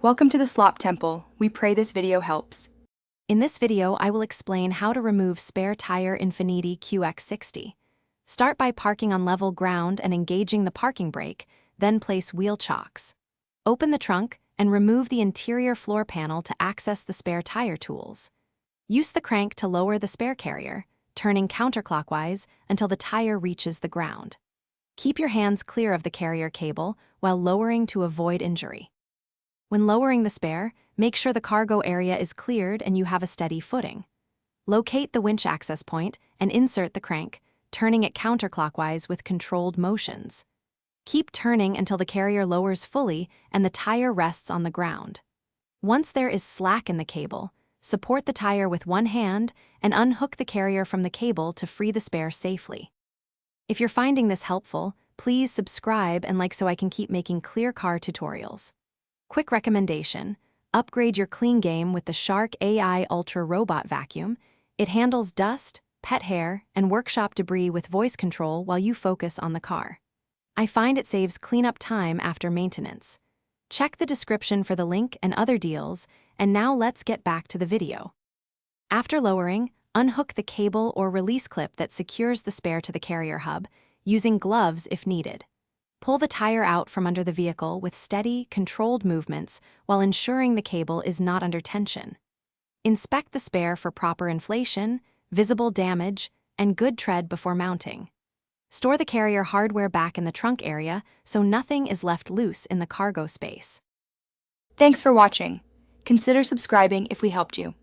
Welcome to the Slop Temple. We pray this video helps. In this video, I will explain how to remove spare tire Infiniti QX60. Start by parking on level ground and engaging the parking brake, then place wheel chocks. Open the trunk and remove the interior floor panel to access the spare tire tools. Use the crank to lower the spare carrier, turning counterclockwise until the tire reaches the ground. Keep your hands clear of the carrier cable while lowering to avoid injury. When lowering the spare, make sure the cargo area is cleared and you have a steady footing. Locate the winch access point and insert the crank, turning it counterclockwise with controlled motions. Keep turning until the carrier lowers fully and the tire rests on the ground. Once there is slack in the cable, support the tire with one hand and unhook the carrier from the cable to free the spare safely. If you're finding this helpful, please subscribe and like so I can keep making clear car tutorials. Quick recommendation: upgrade your clean game with the Shark AI Ultra Robot Vacuum. It handles dust, pet hair, and workshop debris with voice control while you focus on the car. I find it saves cleanup time after maintenance. Check the description for the link and other deals, and now let's get back to the video. After lowering, unhook the cable or release clip that secures the spare to the carrier hub, using gloves if needed. Pull the tire out from under the vehicle with steady, controlled movements while ensuring the cable is not under tension. Inspect the spare for proper inflation, visible damage, and good tread before mounting. Store the carrier hardware back in the trunk area so nothing is left loose in the cargo space. Thanks for watching. Consider subscribing if we helped you.